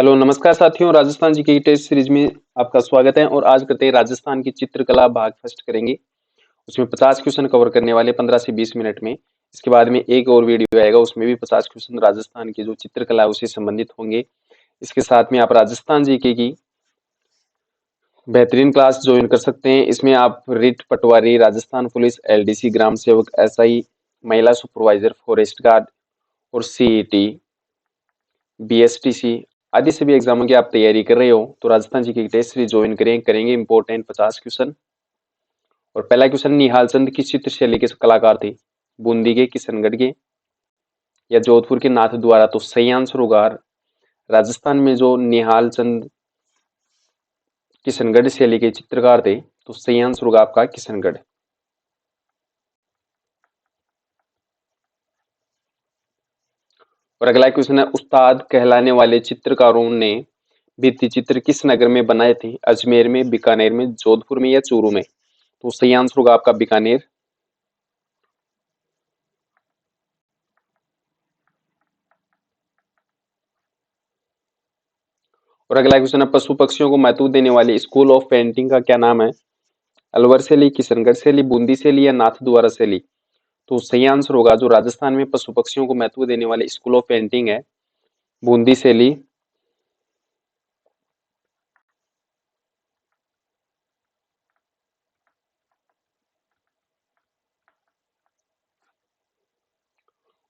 Hello नमस्कार साथियों, राजस्थान जी की टेस्ट सीरीज में आपका स्वागत है। और आज करते हैं राजस्थान की चित्रकला भाग फर्स्ट करेंगे। उसमें 50 क्वेश्चन कवर करने वाले 15 से 20 मिनट में। इसके बाद में एक और वीडियो आएगा, उसमें भी 50 क्वेश्चन राजस्थान की जो चित्रकला है उससे संबंधित होंगे। इसके साथ में आप राजस्थान जीके की बेहतरीन क्लास ज्वाइन कर सकते हैं। इसमें आप रिट पटवारी, राजस्थान पुलिस, एलडीसी, ग्राम सेवक, एसआई, महिला सुपरवाइजर, फॉरेस्ट गार्ड और सीईटी, बीएसटीसी आदि सभी एग्जामों की आप तैयारी कर रहे हो तो राजस्थान जी की टेस्ट सीरीज ज्वाइन करेंगे इंपॉर्टेंट 50 क्वेश्चन। और पहला क्वेश्चन, निहाल चंद किस चित्र शैली के कलाकार थे? बूंदी के, किशनगढ़ के या जोधपुर के नाथ द्वारा? तो सही आंसर होगा राजस्थान में जो निहाल चंद किशनगढ़ शैली के चित्रकार थे, तो सही आंसर होगा आपका किशनगढ़। और अगला क्वेश्चन है, उस्ताद कहलाने वाले चित्रकारों ने भित्ति चित्र किस नगर में बनाए थे? अजमेर में, बीकानेर में, जोधपुर में या चूरू में? तो सही आंसर होगा आपका बीकानेर। और अगला क्वेश्चन है, पशु पक्षियों को महत्व देने वाली स्कूल ऑफ पेंटिंग का क्या नाम है? अलवर शैली, किशनगढ़ शैली, बूंदी शैली या नाथ द्वारा शैली? तो सही आंसर होगा, जो राजस्थान में पशु पक्षियों को महत्व देने वाली स्कूल ऑफ पेंटिंग है, बूंदी शैली।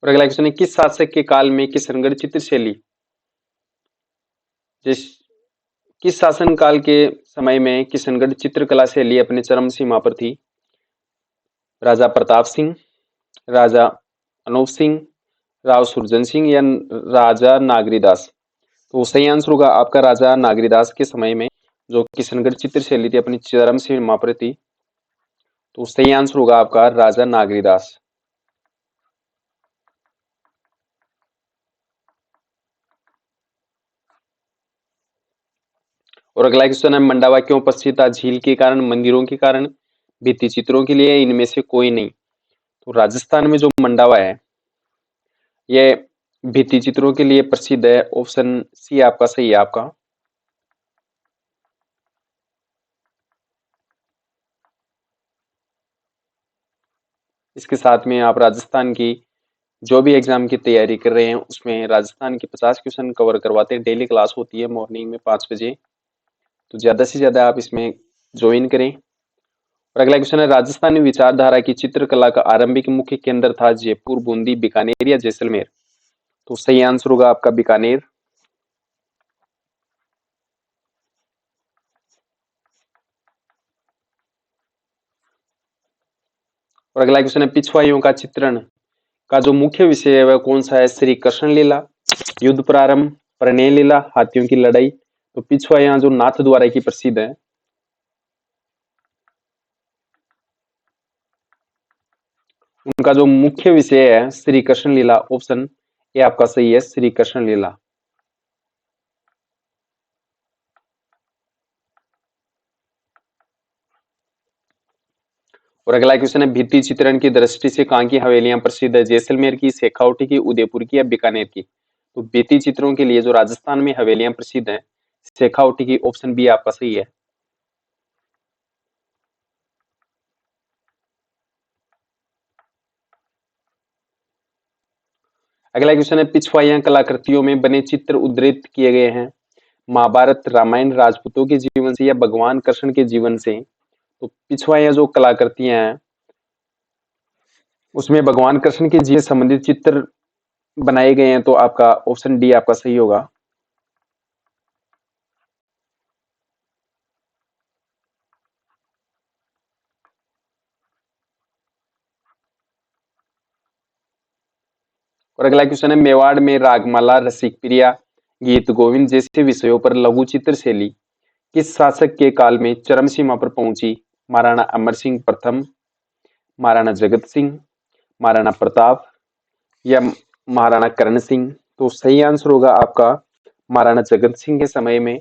और अगला क्वेश्चन है, किस शासक के काल में किशनगढ़ चित्र शैली जिस किस शासन काल के समय में किशनगढ़ चित्रकला शैली अपने चरम सीमा पर थी? राजा प्रताप सिंह, राजा अनूप सिंह, राव सुरजन सिंह या राजा नागरीदास? तो सही आंसर होगा आपका राजा नागरीदास के समय में जो किशनगढ़ चित्र शैली थी अपनी चरम सीमा पर थी। तो सही आंसर होगा आपका राजा नागरीदास। और अगला क्वेश्चन है, मंडावा क्यों प्रसिद्ध था? झील के कारण, मंदिरों के कारण, भित्ति चित्रों के लिए, इनमें से कोई नहीं? तो राजस्थान में जो मंडावा है ये भित्ति चित्रों के लिए प्रसिद्ध है। ऑप्शन सी आपका सही है आपका। इसके साथ में आप राजस्थान की जो भी एग्जाम की तैयारी कर रहे हैं उसमें राजस्थान के 50 क्वेश्चन कवर करवाते हैं। डेली क्लास होती है मॉर्निंग में 5 बजे, तो ज्यादा से ज्यादा आप इसमें ज्वाइन करें। और अगला क्वेश्चन है, राजस्थानी विचारधारा की चित्रकला का आरंभिक मुख्य केंद्र था जयपुर, बूंदी, बीकानेर या जैसलमेर? तो सही आंसर होगा आपका बीकानेर। और अगला क्वेश्चन है, पिछवाइयों का चित्रण का जो मुख्य विषय है वह कौन सा है? श्री कृष्ण लीला, युद्ध प्रारंभ, प्रणय लीला, हाथियों की लड़ाई? तो पिछवाइयां जो नाथ द्वारा की प्रसिद्ध है, उनका जो मुख्य विषय है श्री कृष्ण लीला। ऑप्शन ए आपका सही है, श्री कृष्ण लीला। और अगला क्वेश्चन है, भित्ति चित्रण की दृष्टि से कहाँ की हवेलियां प्रसिद्ध है? जैसलमेर की, शेखावटी की, उदयपुर की या बीकानेर की? तो भित्ति चित्रों के लिए जो राजस्थान में हवेलियां प्रसिद्ध हैं, शेखावटी की। ऑप्शन बी आपका सही है। अगला क्वेश्चन है, पिछवाइयां कलाकृतियों में बने चित्र उद्धृत किए गए हैं महाभारत, रामायण, राजपूतों के जीवन से या भगवान कृष्ण के जीवन से? तो पिछवाइयां जो कलाकृतियां हैं उसमें भगवान कृष्ण के जीवन से संबंधित चित्र बनाए गए हैं, तो आपका ऑप्शन डी आपका सही होगा। और अगला क्वेश्चन है, मेवाड़ में रागमाला, रसिक प्रिया, गीत गोविंद जैसे विषयों पर लघु चित्र शैली किस शासक के काल में चरम सीमा पर पहुंची? महाराणा अमर सिंह प्रथम, महाराणा जगत सिंह, महाराणा प्रताप या महाराणा करण सिंह? तो सही आंसर होगा आपका महाराणा जगत सिंह के समय में।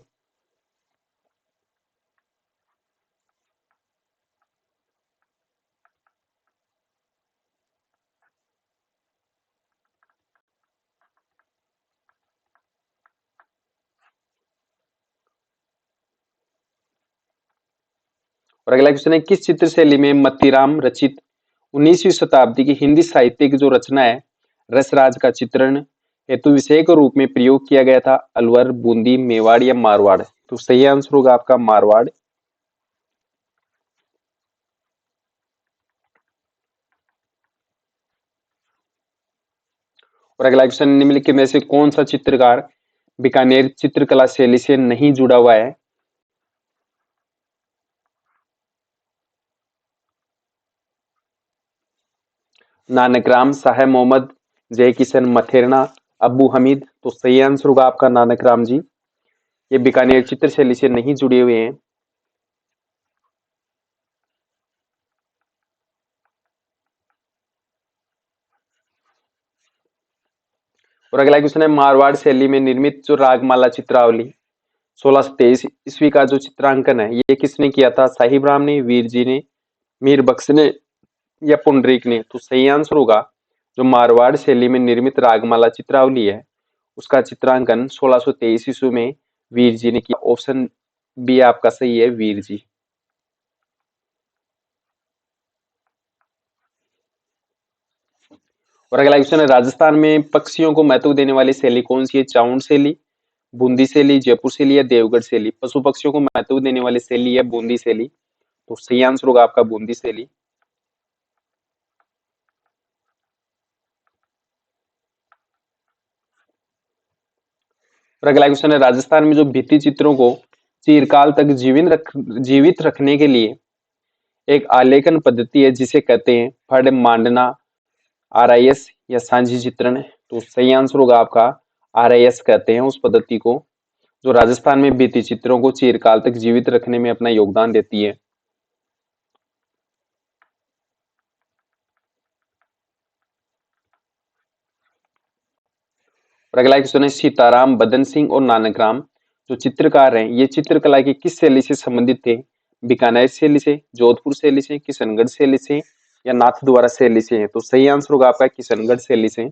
और अगला क्वेश्चन है, किस चित्र शैली में मतीराम रचित 19वीं शताब्दी की हिंदी साहित्य की जो रचना है रसराज का चित्रण हेतु विषय के रूप में प्रयोग किया गया था? अलवर, बूंदी, मेवाड़ या मारवाड़? तो सही आंसर होगा आपका मारवाड़। और अगला क्वेश्चन, निम्नलिखित में से कौन सा चित्रकार बीकानेर चित्रकला शैली से नहीं जुड़ा हुआ है? नानकराम, शाह मोहम्मद, जय किशन, मथेरना, अबू हमीद? तो सही आंसर होगा आपका नानकराम जी। ये बीकानेर चित्र शैली से नहीं जुड़े हुए हैं। और अगला क्वेश्चन है, मारवाड़ शैली में निर्मित जो रागमाला चित्रावली 1623 ईस्वी का जो चित्रांकन है ये किसने किया था? साहिब राम ने, वीर जी ने, मीर बख्श ने या पुंडरीक ने? तो सही आंसर होगा जो मारवाड़ शैली में निर्मित रागमाला चित्रावली है उसका चित्रांकन 1623 ईस्वी में वीर जी ने किया। ऑप्शन बी आपका सही है, वीर जी। और अगला क्वेश्चन है, राजस्थान में पक्षियों को महत्व देने वाली शैली कौन सी है? चाउंड शैली, बूंदी शैली, जयपुर शैली या देवगढ़ शैली? पशु पक्षियों को महत्व देने वाली शैली है बूंदी शैली। तो सही आंसर होगा आपका बूंदी शैली। और अगला क्वेश्चन है, राजस्थान में जो भित्ति चित्रों को चिरकाल तक जीवित रखने के लिए एक आलेखन पद्धति है जिसे कहते हैं फड़ मांडना, आरआईएस या सांझी चित्रण? तो सही आंसर होगा आपका आरआईएस कहते हैं उस पद्धति को जो राजस्थान में भित्ति चित्रों को चिरकाल तक जीवित रखने में अपना योगदान देती है। और अगला क्वेश्चन है, सीताराम, बदन सिंह और नानकराम जो चित्रकार हैं ये चित्रकला की किस शैली से संबंधित थे? बीकानेर शैली से, जोधपुर शैली से, किशनगढ़ शैली से या नाथद्वारा शैली से? तो सही आंसर होगा आपका किशनगढ़ शैली से।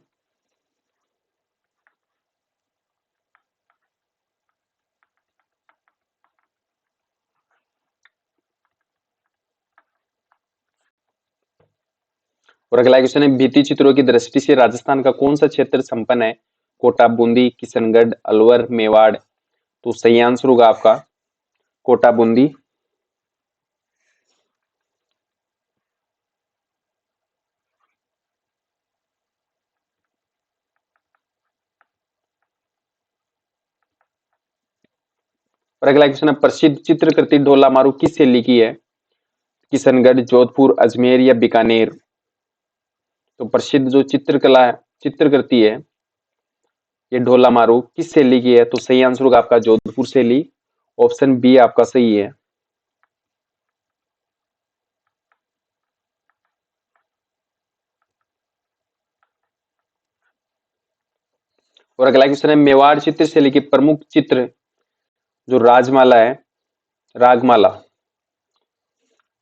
और अगला क्वेश्चन है, भित्ति चित्रों की दृष्टि से राजस्थान का कौन सा क्षेत्र संपन्न है? कोटा, बूंदी, किशनगढ़, अलवर, मेवाड़? तो सही आंसर होगा आपका कोटा, बूंदी। और अगला क्वेश्चन है, प्रसिद्ध चित्रकृति ढोला मारू किस शैली की है? किशनगढ़, जोधपुर, अजमेर या बीकानेर? तो प्रसिद्ध जो चित्रकृति है ये ढोला मारू किस शैली की है? तो सही आंसर होगा आपका जोधपुर शैली। ऑप्शन बी आपका सही है। और अगला क्वेश्चन है, मेवाड़ चित्र शैली की प्रमुख चित्र जो रागमाला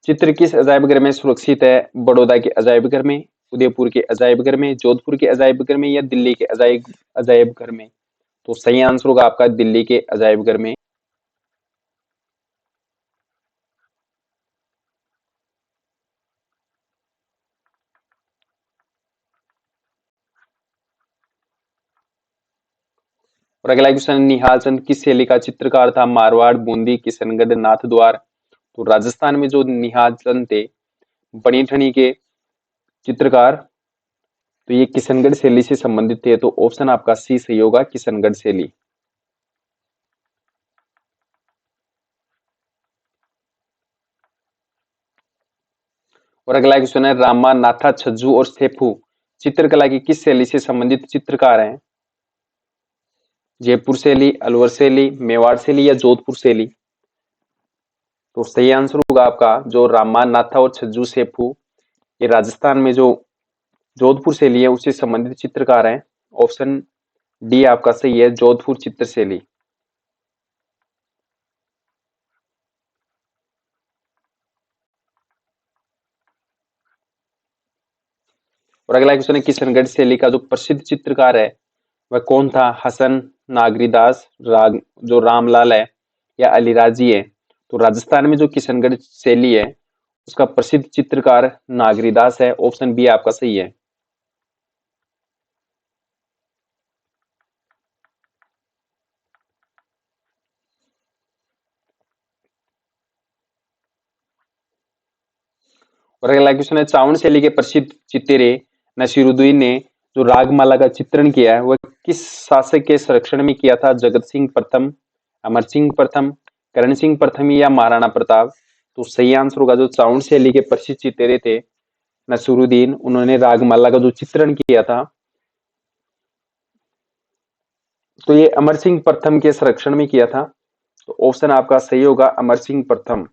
चित्र किस अजायब घर में सुरक्षित है? बड़ौदा के अजायब घर में, उदयपुर के अजायब घर में, जोधपुर के अजायब घर में या दिल्ली के अजायब घर में? तो सही आंसर होगा आपका दिल्ली के अजायब घर में। और अगला क्वेश्चन, निहाल चंद किस शैली का चित्रकार था? मारवाड़, बूंदी, किशनगढ़, नाथद्वार? तो राजस्थान में जो निहाल चंद थे बनी ठनी के चित्रकार तो ये किशनगढ़ शैली से संबंधित थे। तो ऑप्शन आपका सी सही होगा, किशनगढ़ शैली। और अगला क्वेश्चन है, रामा, नाथा, छज्जू और सेफू चित्रकला की किस शैली से संबंधित चित्रकार हैं? जयपुर शैली, अलवर शैली, मेवाड़ शैली या जोधपुर शैली? तो सही आंसर होगा आपका जो रामा, नाथा और छज्जू सेफू ये राजस्थान में जो जोधपुर शैली है उससे संबंधित चित्रकार हैं। ऑप्शन डी आपका सही है, जोधपुर चित्र शैली। और अगला क्वेश्चन है, किशनगढ़ शैली का जो प्रसिद्ध चित्रकार है वह कौन था? हसन, नागरीदास, जो रामलाल है या अलीराजी है? तो राजस्थान में जो किशनगढ़ शैली है उसका प्रसिद्ध चित्रकार नागरीदास है। ऑप्शन बी आपका सही है। और अगला क्वेश्चन है, चावण शैली के प्रसिद्ध चित्रे नसीरुद्दीन ने जो रागमाला का चित्रण किया है वह किस शासक के संरक्षण में किया था? जगत सिंह प्रथम, अमर सिंह प्रथम, करण सिंह प्रथम या महाराणा प्रताप? तो सही आंसर होगा जो चावण शैली के प्रसिद्ध चित्रे थे नसीरुद्दीन, उन्होंने रागमाला का जो चित्रण किया था तो ये अमर सिंह प्रथम के संरक्षण में किया था। तो ऑप्शन आपका सही होगा अमर सिंह प्रथम।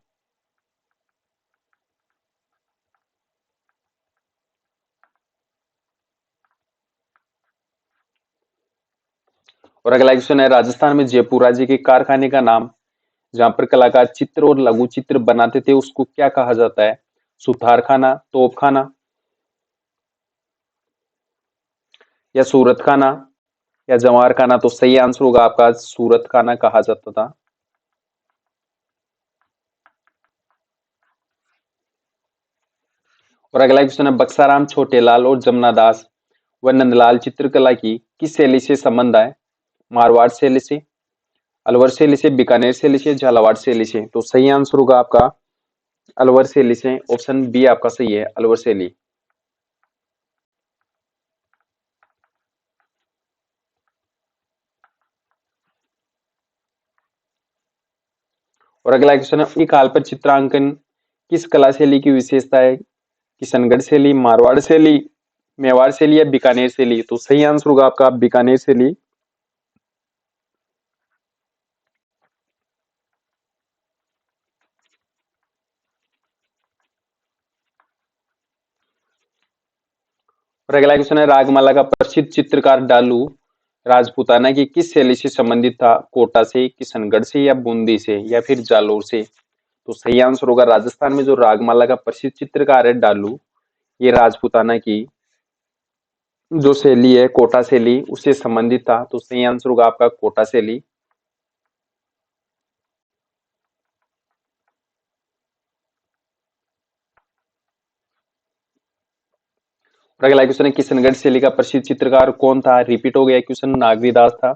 और अगला क्वेश्चन है, राजस्थान में जयपुर राज्य के कारखाने का नाम जहां पर कलाकार चित्र और लघु चित्र बनाते थे उसको क्या कहा जाता है? सुथार खाना, तोप खाना या सूरत खाना या जवार खाना? तो सही आंसर होगा आपका सूरत खाना कहा जाता था। और अगला क्वेश्चन है, बक्साराम, छोटेलाल और जमुना दास व नंदलाल चित्रकला की किस शैली से संबंध है? मारवाड़ शैली से, अलवर शैली से, बीकानेर शैली से, झालावाड़ शैली से? तो सही आंसर होगा आपका अलवर शैली से। ऑप्शन बी आपका सही है, अलवर शैली। और अगला क्वेश्चन है, ई काल पर चित्रांकन किस कला शैली की विशेषता है? किशनगढ़ शैली, मारवाड़ शैली, मेवाड़ शैली या बीकानेर शैली? तो सही आंसर होगा आपका बीकानेर शैली। और अगला क्वेश्चन है, रागमाला का प्रसिद्ध चित्रकार डालू राजपूताना की किस शैली से संबंधित था? कोटा से, किशनगढ़ से या बूंदी से या फिर जालोर से? तो सही आंसर होगा राजस्थान में जो रागमाला का प्रसिद्ध चित्रकार है डालू, ये राजपूताना की जो शैली है कोटा शैली उससे संबंधित था। तो सही आंसर होगा आपका कोटा शैली। और अगला क्वेश्चन है, किशनगढ़ शैली का प्रसिद्ध चित्रकार कौन था? रिपीट हो गया क्वेश्चन, नागरीदास था।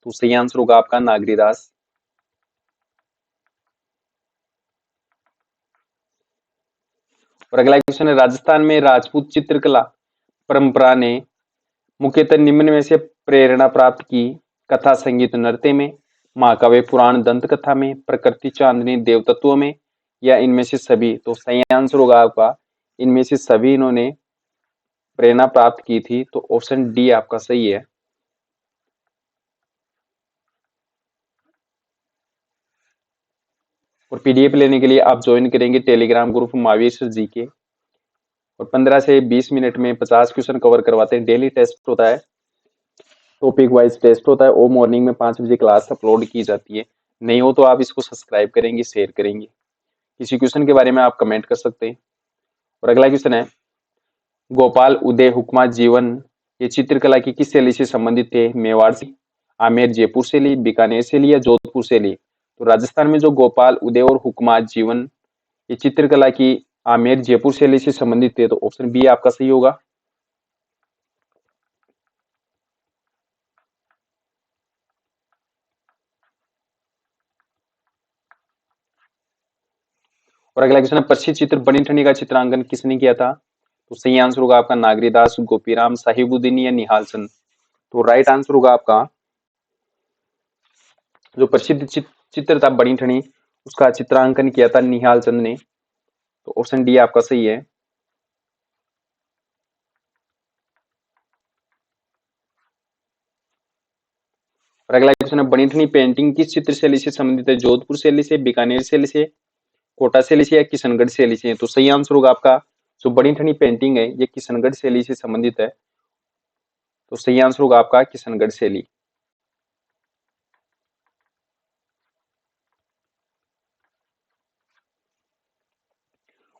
तो सही आंसर होगा आपका नागरीदास। और अगला क्वेश्चन है, राजस्थान में राजपूत चित्रकला परंपरा ने मुख्यतः निम्न में से प्रेरणा प्राप्त की? कथा, संगीत, नृत्य में, महाकाव्य, पुराण, दंत कथा में, प्रकृति, चांदनी, देवतत्व में या इनमें से सभी? तो सही आंसर होगा आपका इनमें से सभी इन्होंने प्रेरणा प्राप्त की थी। तो ऑप्शन डी आपका सही है। और पीडीएफ लेने के लिए आप ज्वाइन करेंगे टेलीग्राम ग्रुप महावीर सर जी के। और 15 से 20 मिनट में 50 क्वेश्चन कवर करवाते हैं। डेली टेस्ट होता है, टॉपिक वाइज टेस्ट होता है और मॉर्निंग में 5 बजे क्लास अपलोड की जाती है। नहीं हो तो आप इसको सब्सक्राइब करेंगे, शेयर करेंगे। किसी क्वेश्चन के बारे में आप कमेंट कर सकते हैं। और अगला क्वेश्चन है, गोपाल उदय हुक्मा जीवन ये चित्रकला की किस शैली से संबंधित थे? मेवाड़ से, आमेर जयपुर शैली, बीकानेर शैली या जोधपुर शैली? तो राजस्थान में जो गोपाल उदय और हुक्मा जीवन ये चित्रकला की आमेर जयपुर शैली से संबंधित थे। तो ऑप्शन बी आपका सही होगा। और अगला क्वेश्चन है, प्रसिद्ध चित्र बनी ठनी का चित्रांकन किसने किया था? तो सही आंसर होगा आपका नागरीदास, गोपीराम, साहिबुद्दीन या निहाल चंद? तो राइट आंसर होगा आपका जो प्रसिद्ध चित्र था बनी ठनी उसका चित्रांकन किया था निहाल चंद ने। तो ऑप्शन डी आपका सही है। और अगला क्वेश्चन है, बनी ठनी पेंटिंग किस चित्र शैली से संबंधित है? जोधपुर शैली से, बीकानेर शैली से, कोटा शैली से या किशनगढ़ शैली से? तो सही आंसर होगा आपका जो बनी ठनी पेंटिंग है ये किशनगढ़ शैली से संबंधित है। तो सही आंसर होगा आपका किशनगढ़ शैली।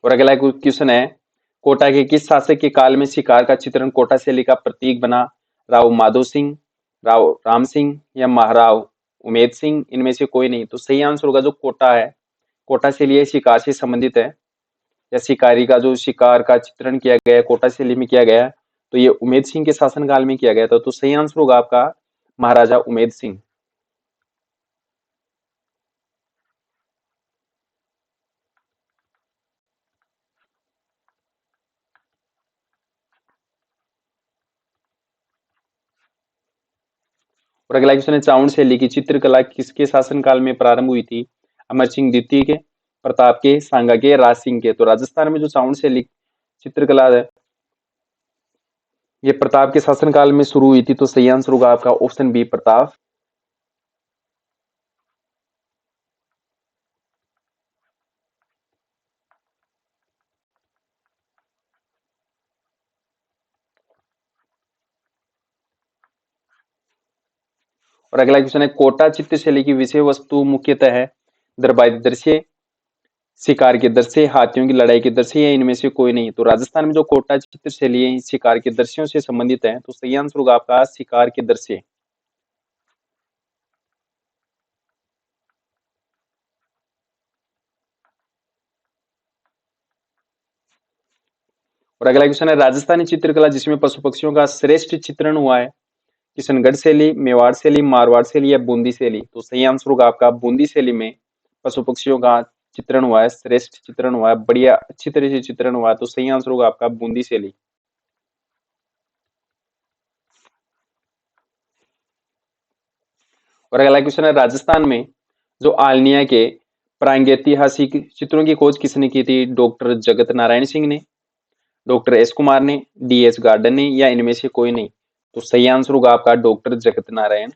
और अगला क्वेश्चन है, कोटा के किस शासक के काल में शिकार का चित्रण कोटा शैली का प्रतीक बना? राव माधो सिंह, राव राम सिंह या महाराव उमेद सिंह? इनमें से कोई नहीं। तो सही आंसर होगा जो कोटा है कोटा शैली है शिकार से संबंधित है, या शिकारी का जो शिकार का चित्रण किया गया है कोटा शैली में किया गया है, तो ये उमेद सिंह के शासनकाल में किया गया था। तो सही आंसर होगा आपका महाराजा उमेद सिंह। और अगला क्वेश्चन है, चावण शैली की चित्रकला किसके शासनकाल में प्रारंभ हुई थी? अमर सिंह द्वितीय के, प्रताप के, सांगा के, राज सिंह के। तो राजस्थान में जो चावण शैली चित्रकला है ये प्रताप के शासनकाल में शुरू हुई थी। तो सही आंसर होगा आपका ऑप्शन बी प्रताप। और अगला क्वेश्चन है, कोटा चित्र शैली की विषय वस्तु मुख्यतः है दरबारी दृश्य, शिकार के दृश्य, हाथियों की लड़ाई के दृश्य, या इनमें से कोई नहीं। तो राजस्थान में जो कोटा चित्र शैली है शिकार के दृश्यों से संबंधित है। तो सही आंसर होगा आपका शिकार के दृश्य। और अगला क्वेश्चन है, राजस्थानी चित्रकला जिसमें पशु पक्षियों का श्रेष्ठ चित्रण हुआ है, किशनगढ़ शैली, मेवाड़ शैली, मारवाड़ शैली, या बूंदी शैली। तो सही आंसर होगा आपका बूंदी शैली में पशु पक्षियों का चित्रण हुआ है, श्रेष्ठ चित्रण हुआ है, बढ़िया अच्छी तरह से चित्रण हुआ है। तो सही आंसर होगा आपका बूंदी शैली। और अगला क्वेश्चन है, राजस्थान में जो आलनिया के प्रागैतिहासिक चित्रों की खोज किसने की थी? डॉक्टर जगत नारायण सिंह ने, डॉक्टर एस कुमार ने, डी एस गार्डन ने, या इनमें से कोई नहीं। तो सही आंसर होगा आपका डॉक्टर जगत नारायण।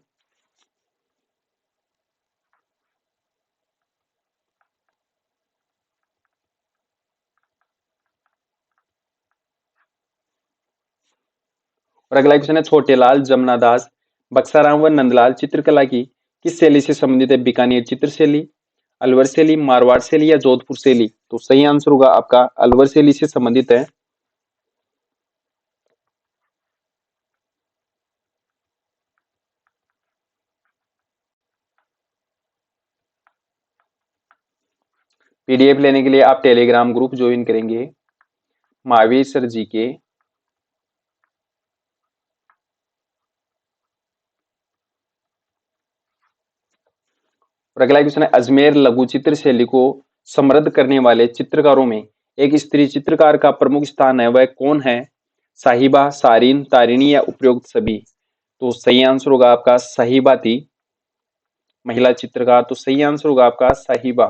और अगला क्वेश्चन है, छोटेलाल, जमनादास, बक्साराम व नंदलाल चित्रकला की किस शैली से संबंधित है? बीकानेर चित्र शैली, अलवर शैली, मारवाड़ शैली, या जोधपुर शैली। तो सही आंसर होगा आपका अलवर शैली से संबंधित है। पीडीएफ लेने के लिए आप टेलीग्राम ग्रुप ज्वाइन करेंगे महावीर सर जी के। और अगला क्वेश्चन है, अजमेर लघु चित्र शैली को समृद्ध करने वाले चित्रकारों में एक स्त्री चित्रकार का प्रमुख स्थान है, वह कौन है? साहिबा, सारीन, तारिणी, या उपरोक्त सभी। तो सही आंसर होगा आपका साहिबा थी महिला चित्रकार। तो सही आंसर होगा आपका साहिबा।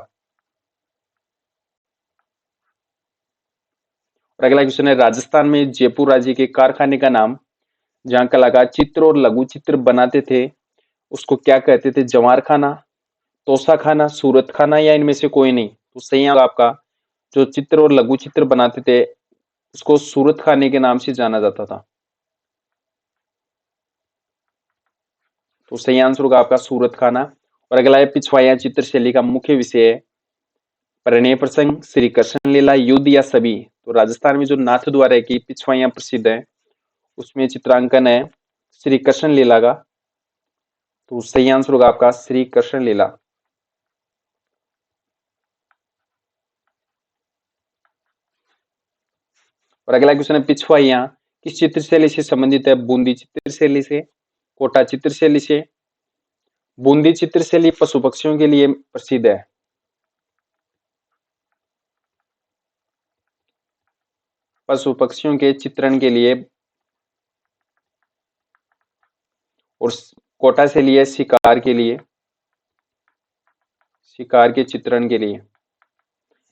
और अगला क्वेश्चन है, राजस्थान में जयपुर राज्य के कारखाने का नाम जहाँ कलाकार चित्र और लघु चित्र बनाते थे उसको क्या कहते थे? जवार खाना, तोसा खाना, सूरत खाना, या इनमें से कोई नहीं। तो सही आंसर आपका जो चित्र और लघु चित्र बनाते थे उसको सूरत खाने के नाम से जाना जाता था। तो सही आंसर होगा आपका सूरत खाना। और अगला है, पिछवाइयां चित्र शैली का मुख्य विषय है परिणय प्रसंग, श्री कृष्ण लीला, युद्ध, या सभी। तो राजस्थान में जो नाथ द्वारा की पिछवाइयां प्रसिद्ध है उसमें चित्रांकन है श्री कृष्ण लीला का। तो सही आंसर होगा आपका श्री कृष्ण लीला। और अगला क्वेश्चन है, पिछवाइयां किस चित्र शैली से संबंधित है? बूंदी चित्र शैली से, कोटा चित्र शैली से। बूंदी चित्र शैली पशु पक्षियों के लिए प्रसिद्ध है। पशु पक्षियों के चित्रण के लिए। और कोटा शैली है शिकार के लिए, शिकार के चित्रण के लिए।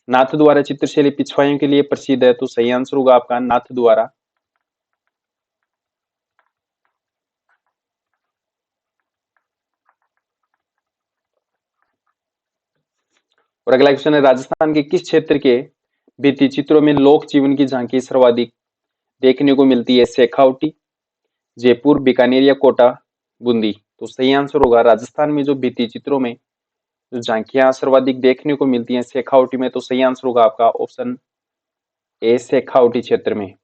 नाथ द्वारा चित्रशैली पिछवाइयों के लिए प्रसिद्ध है। तो सही आंसर होगा आपका नाथ द्वारा। और अगला क्वेश्चन है, राजस्थान के किस क्षेत्र के भित्ति चित्रों में लोक जीवन की झांकी सर्वाधिक देखने को मिलती है? शेखावटी, जयपुर, बीकानेर, या कोटा, बूंदी। तो सही आंसर होगा राजस्थान में जो भित्ति चित्रों में जो झांकियां सर्वाधिक देखने को मिलती हैं शेखावटी में। तो सही आंसर होगा आपका ऑप्शन ए शेखावटी क्षेत्र में।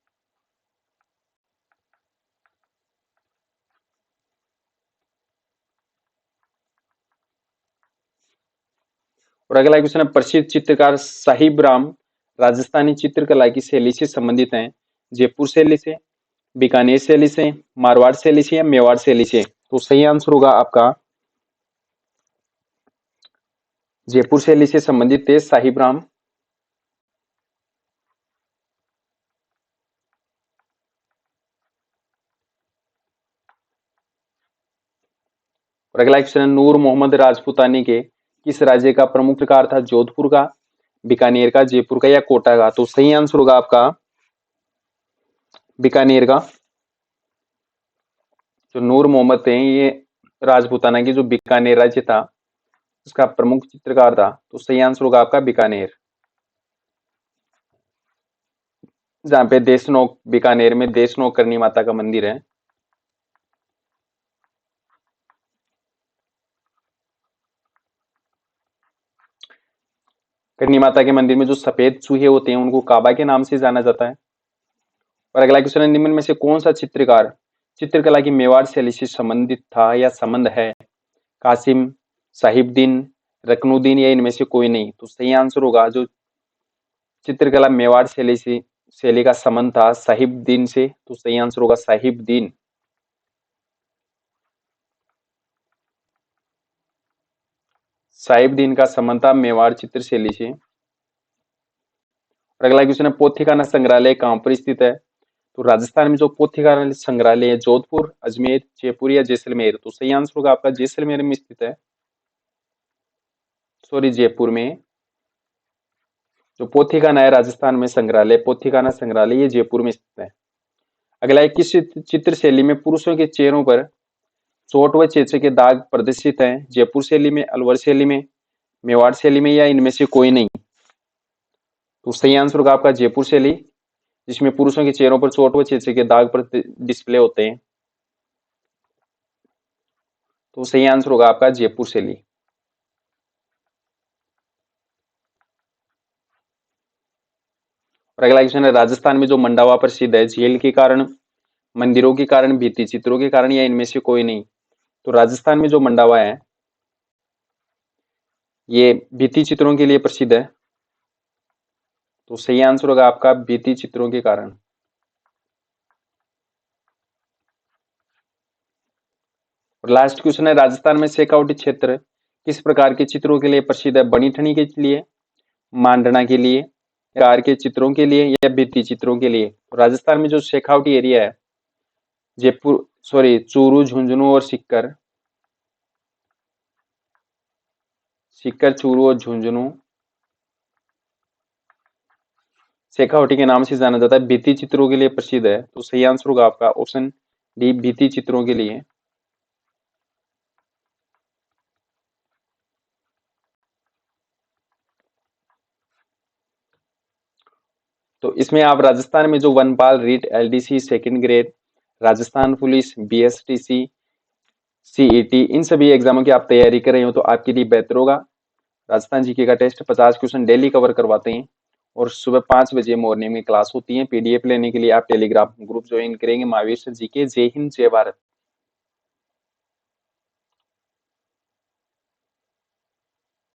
और अगला क्वेश्चन है, प्रसिद्ध चित्रकार साहिब राम राजस्थानी चित्रकला की शैली से संबंधित हैं, जयपुर शैली से, बीकानेर शैली से, मारवाड़ शैली से या मेवाड़ शैली से? तो सही आंसर होगा आपका जयपुर शैली से संबंधित थे साहिब राम। और अगला क्वेश्चन है, नूर मोहम्मद राजपूतानी के किस राज्य का प्रमुख चित्रकार था? जोधपुर का, बीकानेर का, जयपुर का या कोटा का? तो सही आंसर होगा आपका बीकानेर का। जो नूर मोहम्मद थे ये राजपूताना की जो बीकानेर राज्य था उसका प्रमुख चित्रकार था। तो सही आंसर होगा आपका बीकानेर, जहाँ पे देशनोक, बीकानेर में देशनोक करनी माता का मंदिर है। करनी माता के मंदिर में जो सफेद चूहे होते हैं उनको काबा के नाम से जाना जाता है। और अगला क्वेश्चन है, निम्न में से कौन सा चित्रकार चित्रकला की मेवाड़ शैली से संबंधित था या संबंध है? कासिम, साहिबदीन, रकनुद्दीन या इनमें से कोई नहीं? तो सही आंसर होगा जो चित्रकला मेवाड़ शैली का संबंध था साहिबदीन से। तो सही आंसर होगा साहिबदीन। साहिबदीन का संबंध था मेवाड़ चित्र शैली से। और अगला क्वेश्चन है, पोथीखाना संग्रहालय कहाँ पर स्थित है? तो राजस्थान में जो पोथीखाना संग्रहालय है जोधपुर, अजमेर, जयपुर या जैसलमेर? तो सही आंसर होगा आपका जैसलमेर में स्थित है, सॉरी जयपुर में। जो पोथीखाना है राजस्थान में संग्रहालय, पोथीखाना संग्रहालय, ये जयपुर में स्थित है। अगला है, किस चित्र शैली में पुरुषों के चेहरों पर चोट व चेचे के दाग प्रदर्शित हैं? जयपुर शैली में, अलवर शैली में, मेवाड़ शैली में या इनमें से कोई नहीं? तो सही आंसर होगा आपका जयपुर शैली, जिसमें पुरुषों के चेहरों पर चोट व चेचे के दाग पर डिस्प्ले होते हैं। तो सही आंसर होगा आपका जयपुर शैली। और अगला क्वेश्चन है, राजस्थान में जो मंडावा प्रसिद्ध है, झील के कारण, मंदिरों के कारण, भित्ति चित्रों के कारण या इनमें से कोई नहीं? तो राजस्थान में जो मंडावा है ये भित्ति चित्रों के लिए प्रसिद्ध है। तो सही आंसर होगा आपका भित्ति चित्रों के कारण। और लास्ट क्वेश्चन है, राजस्थान में शेखावटी क्षेत्र किस प्रकार के चित्रों के लिए प्रसिद्ध है? बनी ठनी के लिए, मांडना के लिए, कार के चित्रों के लिए या भित्ति चित्रों के लिए? तो राजस्थान में जो शेखावटी एरिया है, जयपुर, सॉरी चूरू, झुंझुनू और सीकर, चूरू और झुंझुनू शेखावटी के नाम से जाना जाता है, भित्ति चित्रों के लिए प्रसिद्ध है। तो सही आंसर होगा आपका ऑप्शन डी, भित्ति चित्रों के लिए। तो इसमें आप राजस्थान में जो वनपाल, REET, LDC, second grade, Rajasthan police, BSTC, CET, इन सभी एग्जामों की आप तैयारी कर रहे हो तो आपके लिए बेहतर होगा। राजस्थान जीके का टेस्ट 50 क्वेश्चन डेली कवर करवाते हैं और सुबह 5 बजे मॉर्निंग में क्लास होती है। पीडीएफ लेने के लिए आप टेलीग्राम ग्रुप ज्वाइन करेंगे, महावीर सर जीके। जय हिंद, जय भारत।